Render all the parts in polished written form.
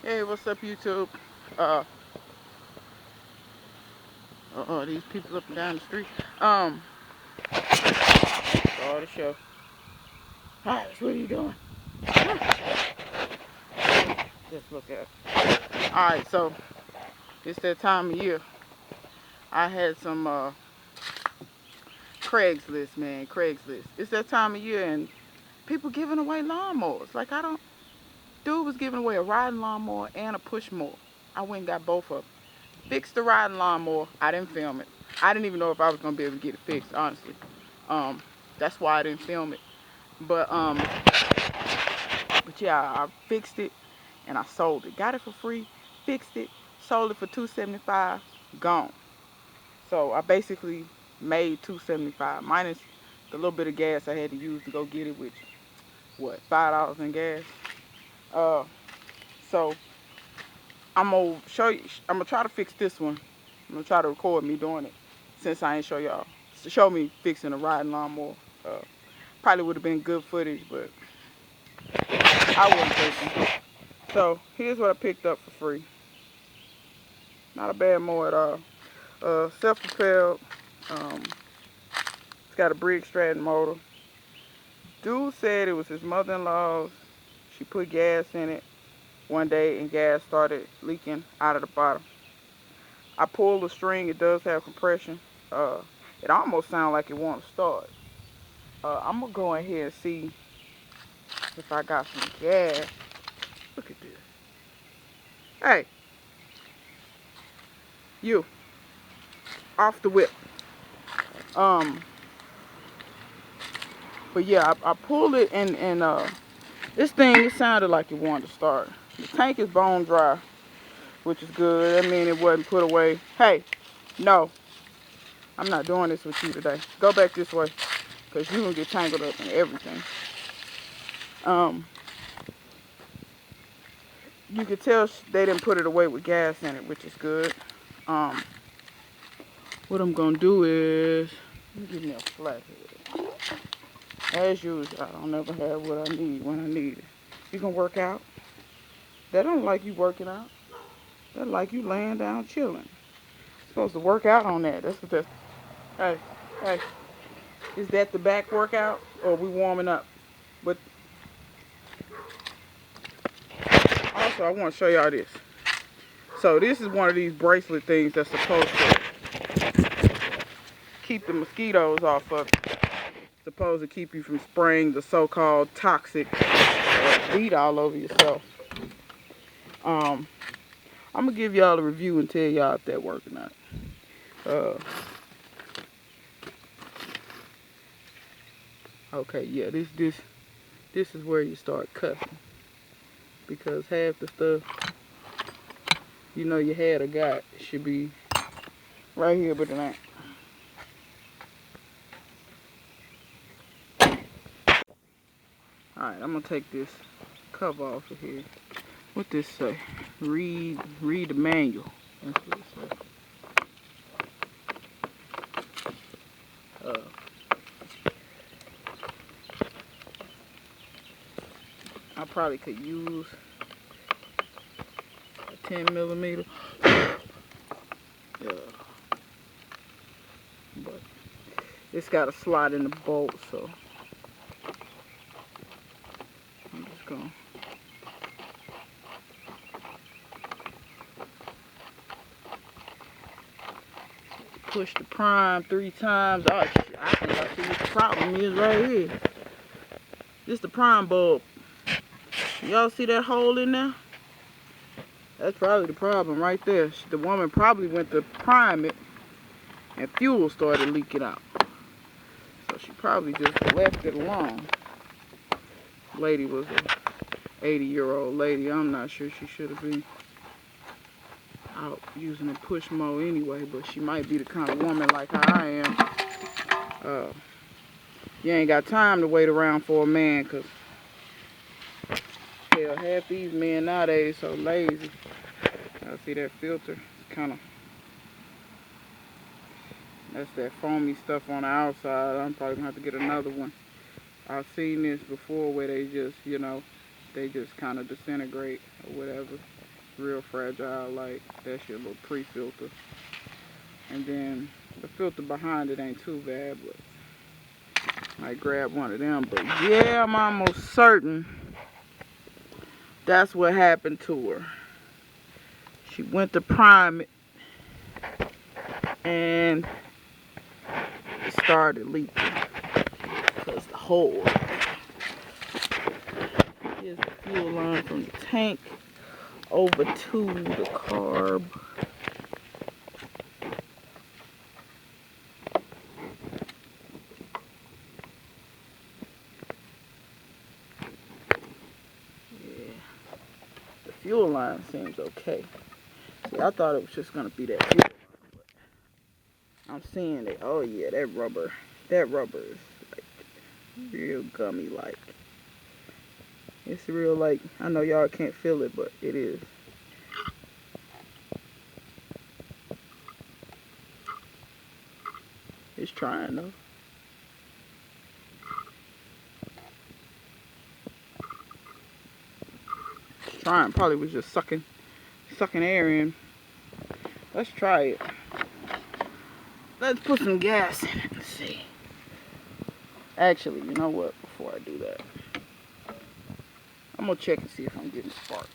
Hey, what's up, YouTube? These people up and down the street. Start the show. Hi, what are you doing? Just look at it. Alright, so it's that time of year. I had some Craigslist, man. Craigslist. It's that time of year and people giving away lawnmowers. Like, dude was giving away a riding lawnmower and a push mower. I went and got both of them. Fixed the riding lawnmower. I didn't film it. I didn't even know if I was gonna be able to get it fixed, honestly. That's why I didn't film it. But yeah, I fixed it and I sold it. Got it for free, fixed it, sold it for $275, gone. So I basically made $275 minus the little bit of gas I had to use to go get it, which what, $5 in gas. So I'm gonna show you. I'm gonna try to fix this one. I'm gonna try to record me doing it since I ain't show y'all. So show me fixing a riding lawnmower. Probably would have been good footage, but I wasn't fixing. So here's what I picked up for free. Not a bad mower at all. Self-propelled. It's got a Briggs Stratton motor. Dude said it was his mother-in-law's. She put gas in it one day and gas started leaking out of the bottom. I pulled the string. It does have compression. It almost sounds like it won't start. I'm gonna go in here and see if I got some gas. Look at this. Hey, you, off the whip. But yeah, I pulled it and this thing, it sounded like it wanted to start. The tank is bone dry, which is good. I mean, it wasn't put away. Hey, no, I'm not doing this with you today. Go back this way, because you're going to get tangled up in everything. You can tell they didn't put it away with gas in it, which is good. What I'm going to do is, give me a flathead. As usual, I don't ever have what I need when I need it. You gonna work out? That don't like you working out. That like you laying down chilling. You're supposed to work out on that. That's what that's. Hey, hey, is that the back workout or are we warming up? But also, I want to show y'all this. So this is one of these bracelet things that's supposed to keep the mosquitoes off of it. Supposed to keep you from spraying the so-called toxic beat all over yourself. I'm gonna give y'all a review and tell y'all if that works or not. Okay, yeah, this is where you start cussing, because half the stuff you had or got should be right here, but it ain't. All right, I'm gonna take this cover off of here. What this say? Read the manual. That's what it says. I probably could use a 10mm. But it's got a slot in the bolt, so I'm just gonna push the prime 3 times. Oh, I think I see what the problem is right here. This the prime bulb. Y'all see that hole in there? That's probably the problem right there. The woman probably went to prime it and fuel started leaking out. So she probably just left it alone. Lady was a 80-year-old lady. I'm not sure she should have been out using a push mower anyway, but she might be the kind of woman like how I am. You ain't got time to wait around for a man, because hell, half these men nowadays so lazy. I see that filter. It's kind of, that's that foamy stuff on the outside. I'm probably gonna have to get another one. I've seen this before where they just, they just kind of disintegrate or whatever. real fragile. Like, that's your little pre-filter. And then the filter behind it ain't too bad, but might grab one of them. But yeah, I'm almost certain that's what happened to her. She went to prime it and it started leaking because the hole. Here's the fuel line from the tank over to the carb. Fuel line seems okay. See, I thought it was just gonna be that fuel line, but I'm seeing it. Oh yeah, that rubber is like real gummy like. It's real like, I know y'all can't feel it, but it is. It's trying though. It's trying. Probably was just sucking air in. Let's try it. Let's put some gas in it and see. Actually, you know what? Before I do that, I'm gonna check and see if I'm getting spark.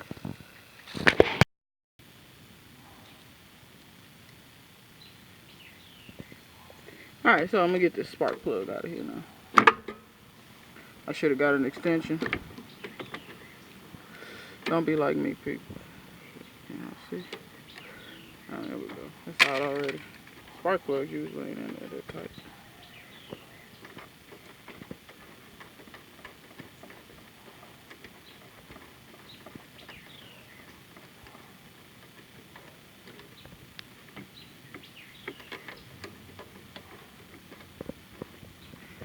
Alright, so I'm gonna get this spark plug out of here now. I should have got an extension. Don't be like me, people. See? Oh, there we go. It's out already. Spark plugs usually ain't in there that tight.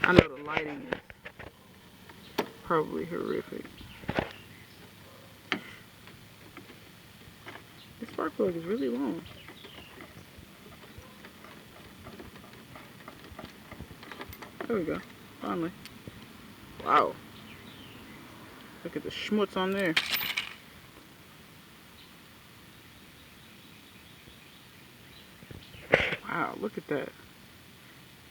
I know the lighting is probably horrific. The spark plug is really long. There we go. Finally. Wow. Look at the schmutz on there. Wow, look at that.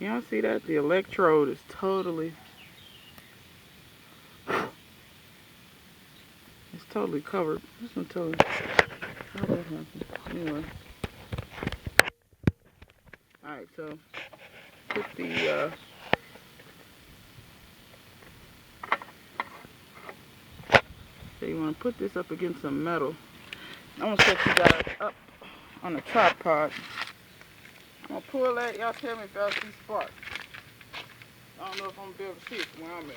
Y'all see that? The electrode is totally... It's totally covered. This one totally... How that happened? Anyway. Alright, so... Put the... So you want to put this up against some metal. I'm going to set you guys up on a tripod. I'm going to pull that. Y'all tell me if y'all see sparks. I don't know if I'm going to be able to see it from where I'm at.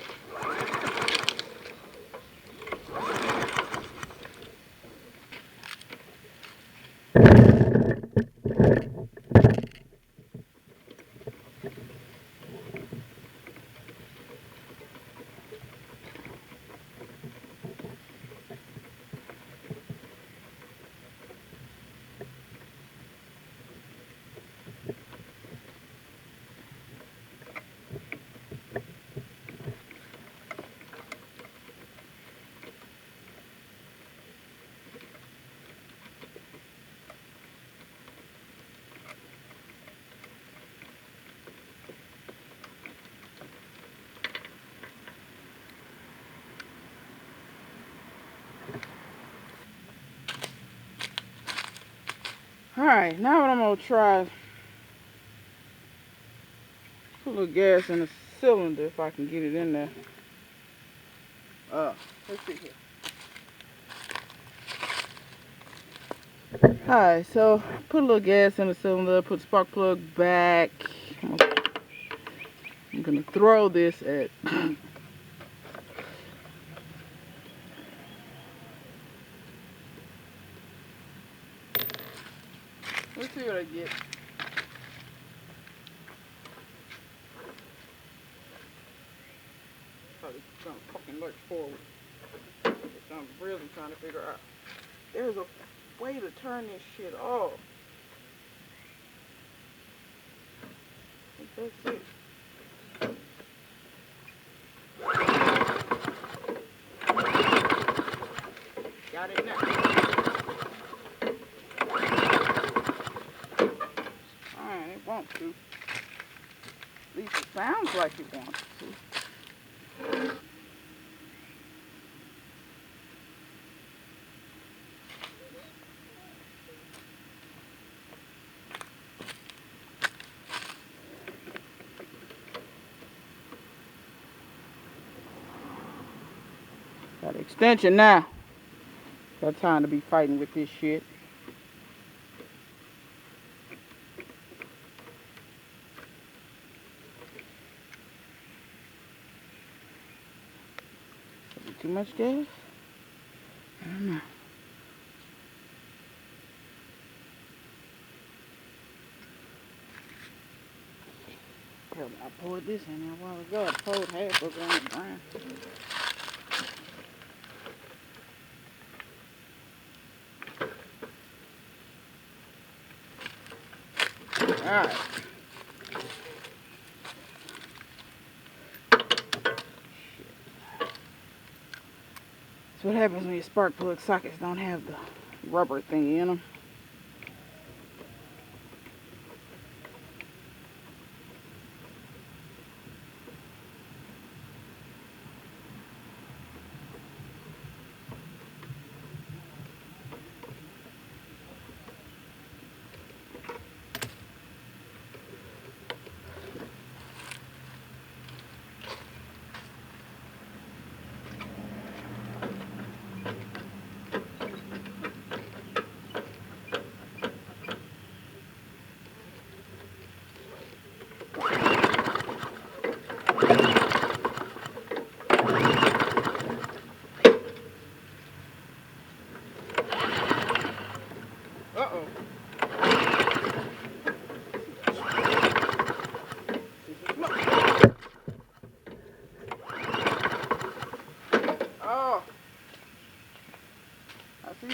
Alright, now what I'm going to try is put a little gas in the cylinder if I can get it in there. Let's see here. Alright, so put a little gas in the cylinder, put the spark plug back. I'm going to throw this at... Let's see what I get. Probably gonna fucking lurch forward. Which I'm really trying to figure out. There's a way to turn this shit off. I think that's it. Got it now. wants to. At least it sounds like it wants to. Got an extension now. Got time to be fighting with this shit. Is it too much gas? I don't know. I poured this in there a while ago. I poured half of it on the ground. Alright. That's what happens when your spark plug sockets don't have the rubber thing in them.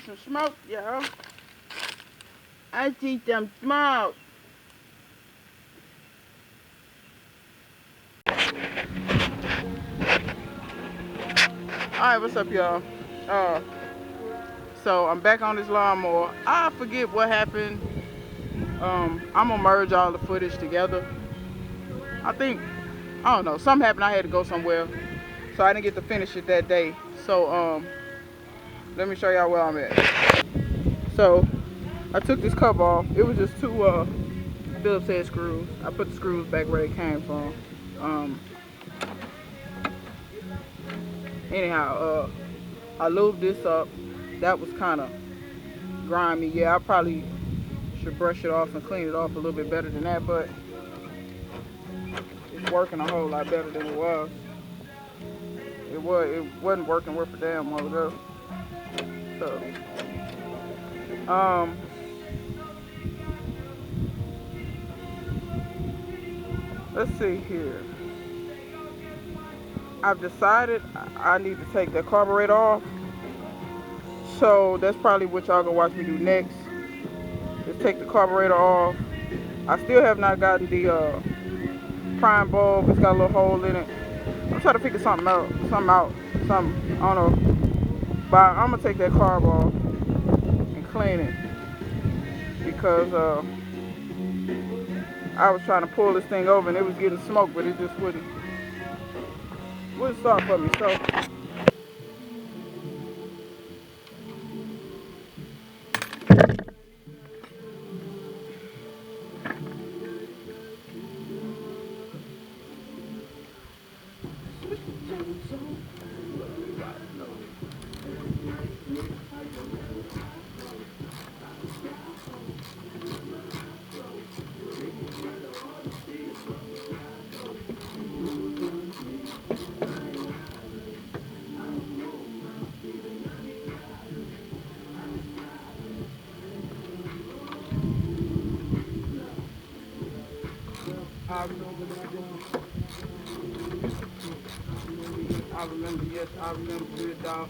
Some smoke, y'all. I see some smoke. Alright, what's up, y'all? So I'm back on this lawnmower. I forget what happened. I'm gonna merge all the footage together. I don't know, something happened. I had to go somewhere, so I didn't get to finish it that day. So let me show y'all where I'm at. So I took this cover off. It was just two Phillips head screws. I put the screws back where they came from. Anyhow, I lubed this up. That was kind of grimy. Yeah, I probably should brush it off and clean it off a little bit better than that, but it's working a whole lot better than it was. It wasn't working worth a damn while ago. So let's see here. I've decided I need to take the carburetor off. So that's probably what y'all gonna watch me do next. Just take the carburetor off. I still have not gotten the prime bulb. It's got a little hole in it. I'm trying to figure something out. I don't know. But I'm gonna take that carb off and clean it, because I was trying to pull this thing over and it was getting smoke, but it just wouldn't start for me. So I remember good dog.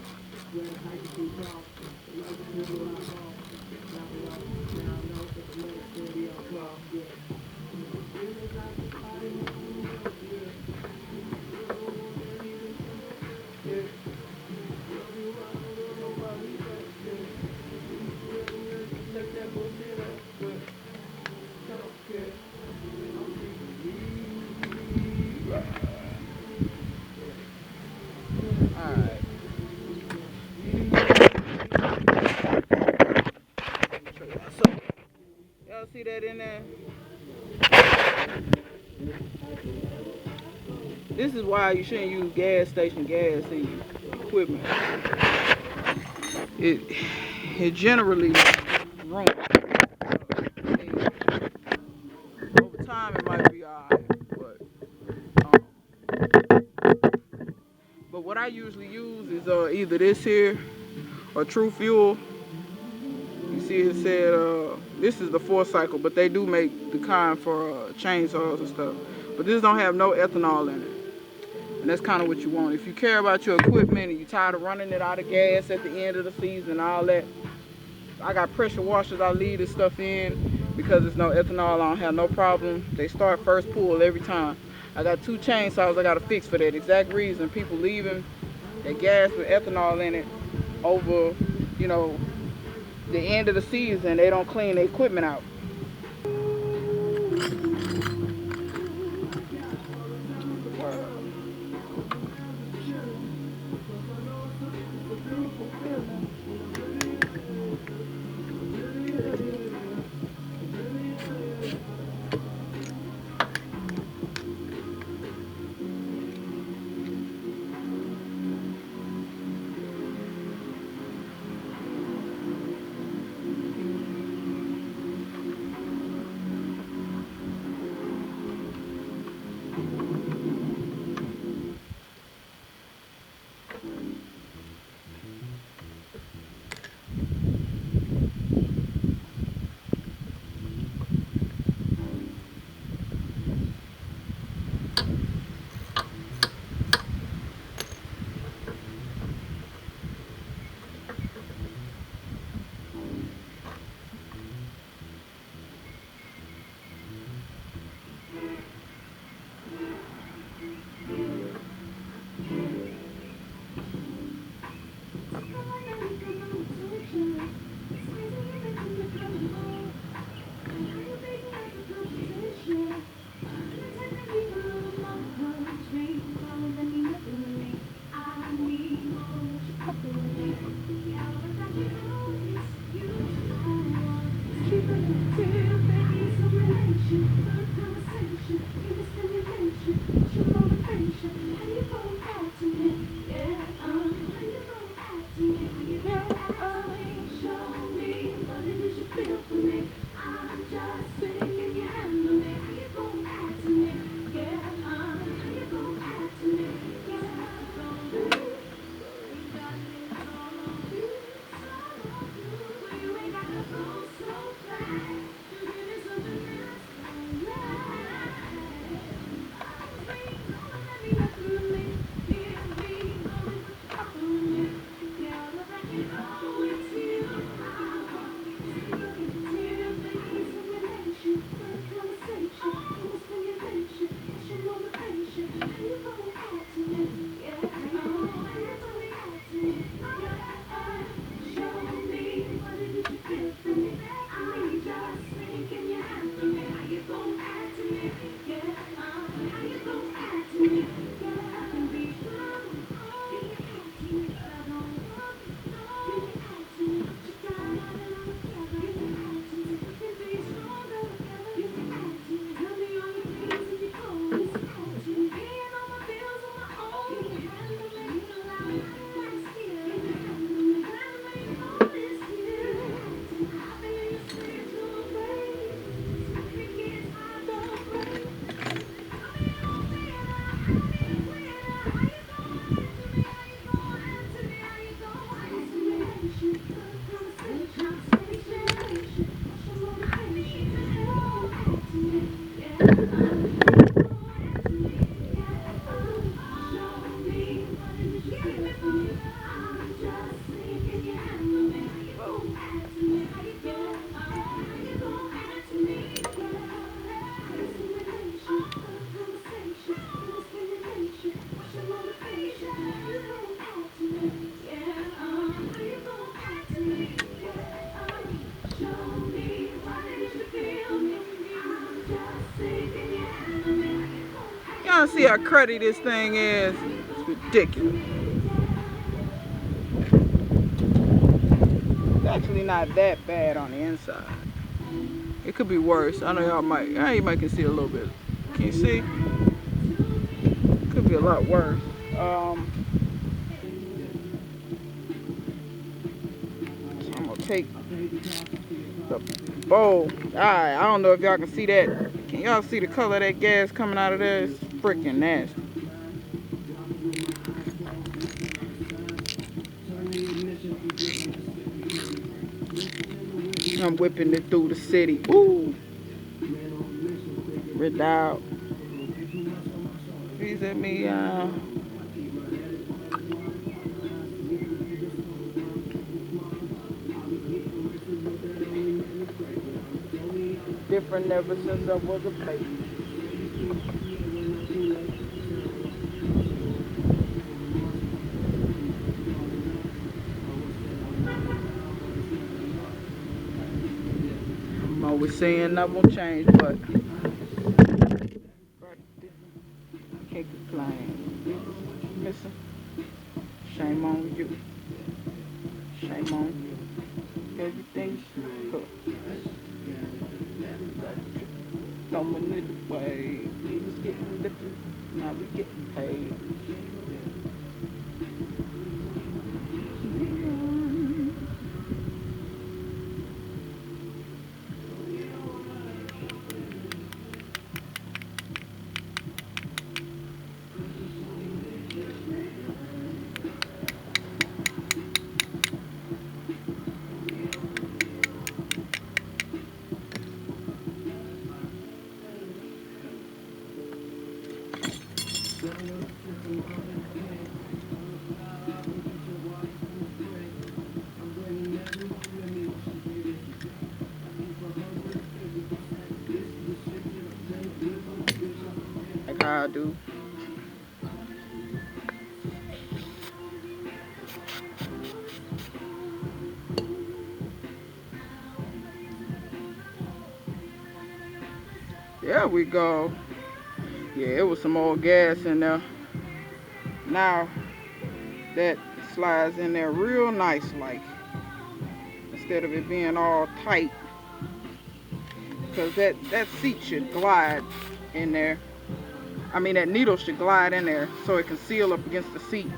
that in there. This is why you shouldn't use gas station gas in your equipment. It generally ruins. Over time it might be alright, but what I usually use is either this here or True Fuel. You see it said this is the 4-cycle, but they do make the kind for chainsaws and stuff. But this don't have no ethanol in it. And that's kind of what you want. If you care about your equipment and you're tired of running it out of gas at the end of the season and all that, I got pressure washers I leave this stuff in because there's no ethanol. I don't have no problem. They start first pull every time. I got 2 chainsaws I got to fix for that exact reason. People leaving their gas with ethanol in it over, you know, the end of the season. They don't clean the equipment out. Y'all see how cruddy this thing is? It's ridiculous. It's actually not that bad on the inside. It could be worse. I know y'all might. You might can see a little bit. Can you see? Could be a lot worse. So I'm gonna take the bowl. Alright, I don't know if y'all can see that. Can y'all see the color of that gas coming out of there? It's freaking nasty. I'm whipping it through the city. Ooh. Red out. Please let me different ever since I was a baby. I'm always saying I won't change, but can't complain. Listen, shame on you. Shame on you. Everything's good. Throwing it away. We was getting lifted. Now we getting paid. Like how I do. There we go. Yeah, it was some old gas in there. Now that slides in there real nice, like, instead of it being all tight, because that seat should glide in there. I mean, that needle should glide in there so it can seal up against the seat.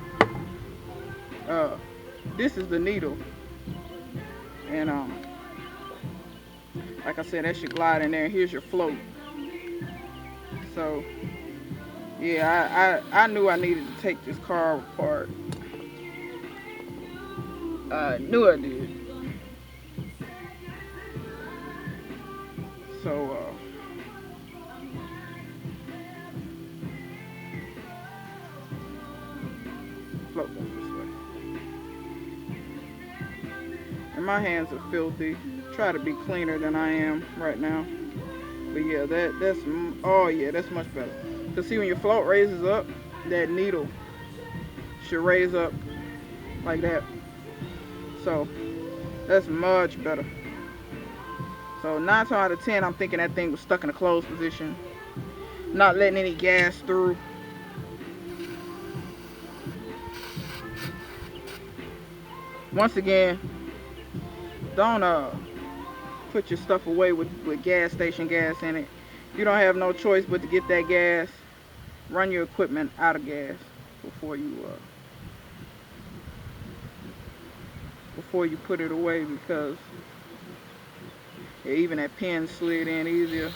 This is the needle, and like I said, that should glide in there. Here's your float. So yeah, I knew I needed to take this car apart. I knew I did. So float this way. And my hands are filthy. Try to be cleaner than I am right now. But yeah, that's oh yeah, that's much better. Cause see, when your float raises up, that needle should raise up like that. So that's much better. So 9 times out of 10, I'm thinking that thing was stuck in a closed position, not letting any gas through. Once again, don't put your stuff away with gas station gas in it. You don't have no choice but to get that gas. Run your equipment out of gas before you put it away, because even that pin slid in easier.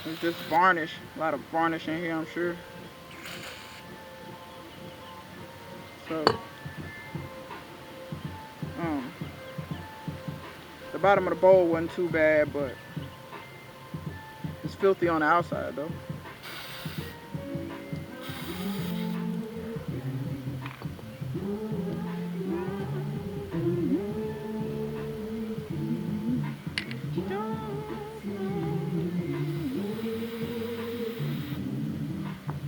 It's just varnish, a lot of varnish in here, I'm sure. So the bottom of the bowl wasn't too bad, but it's filthy on the outside though.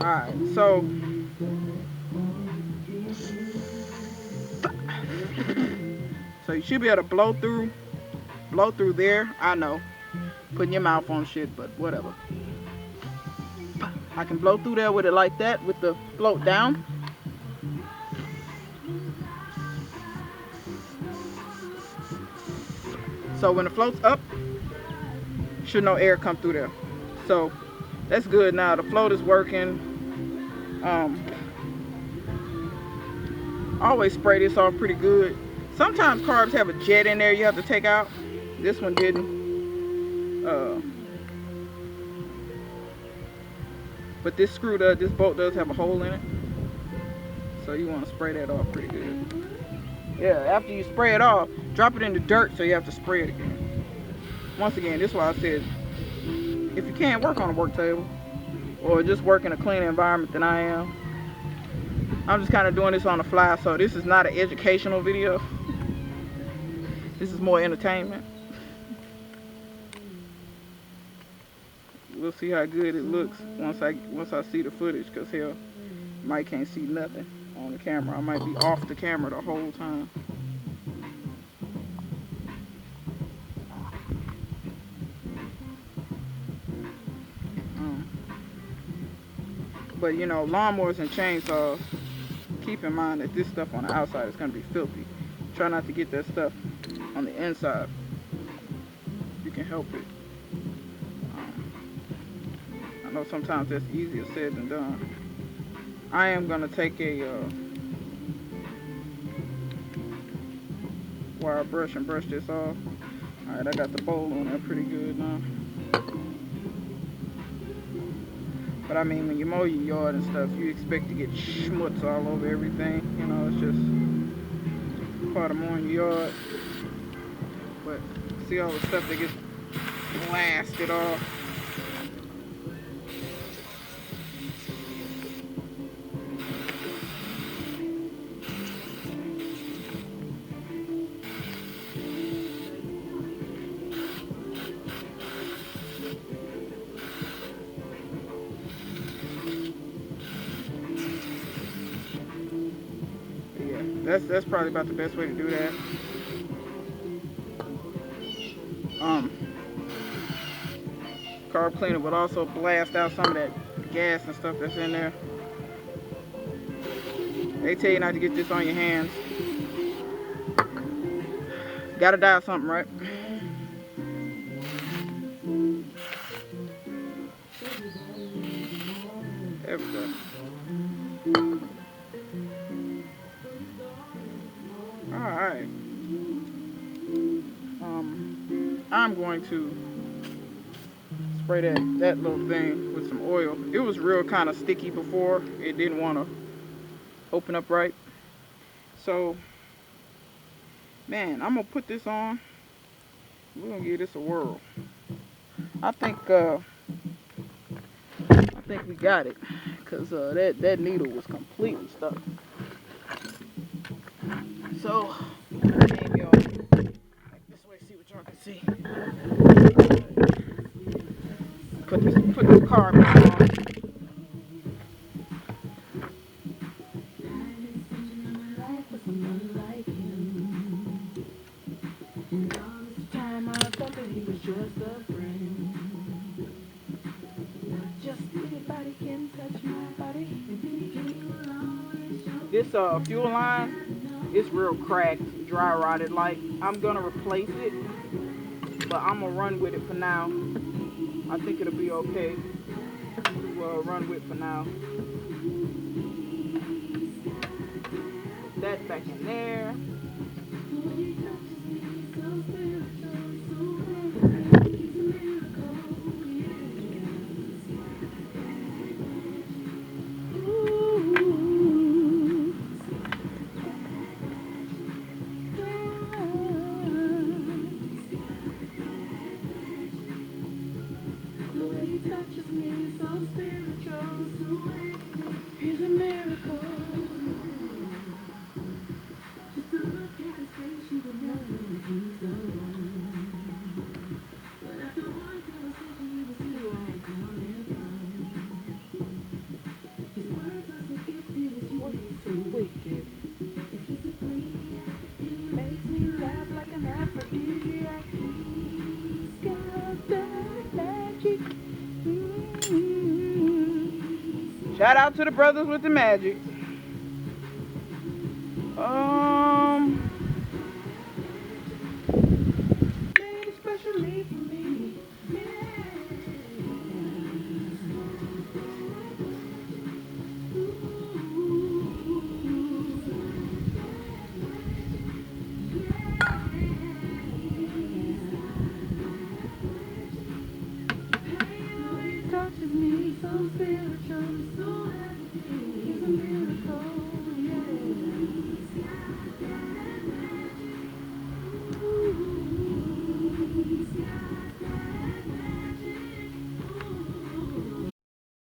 Alright, so you should be able to blow through there. I know, putting your mouth on shit, but whatever. I can blow through there with it like that, with the float down. So when the float's up, Should no air come through there. So that's good now. The float is working. Always spray this off pretty good. Sometimes carbs have a jet in there you have to take out. This one didn't. But this screw does, this bolt does have a hole in it. So you want to spray that off pretty good. Yeah, after you spray it off, drop it in the dirt so you have to spray it again. Once again, this is why I said, if you can't work on a work table, or just work in a clean environment than I am, I'm just kind of doing this on the fly, so this is not an educational video. This is more entertainment. We'll see how good it looks once I see the footage, because hell, Mike can't see nothing on the camera. I might be off the camera the whole time. But you know, lawnmowers and chainsaws, keep in mind that this stuff on the outside is going to be filthy. Try not to get that stuff on the inside. You can help it. I know sometimes that's easier said than done. I am going to take a wire brush and brush this off. Alright, I got the bowl on there pretty good now. But I mean, when you mow your yard and stuff, you expect to get schmutz all over everything. You know, it's just part of mowing your yard. But see all the stuff that gets blasted off. That's probably about the best way to do that. Carb cleaner would also blast out some of that gas and stuff that's in there. They tell you not to get this on your hands. Gotta dial something, right? There we go. Alright. I'm going to spray that little thing with some oil. It was real kind of sticky before. It didn't want to open up right. So, man, I'm going to put this on. We're going to give this a whirl. I think we got it. Because that needle was completely stuck. So, maybe I'll make this way, see what y'all can see. Put this carb on. This fuel line, it's real cracked, dry rotted. Like, I'm gonna replace it, but I'm gonna run with it for now. I think it'll be okay to run with for now. Put that back in there. Shout out to the brothers with the magic.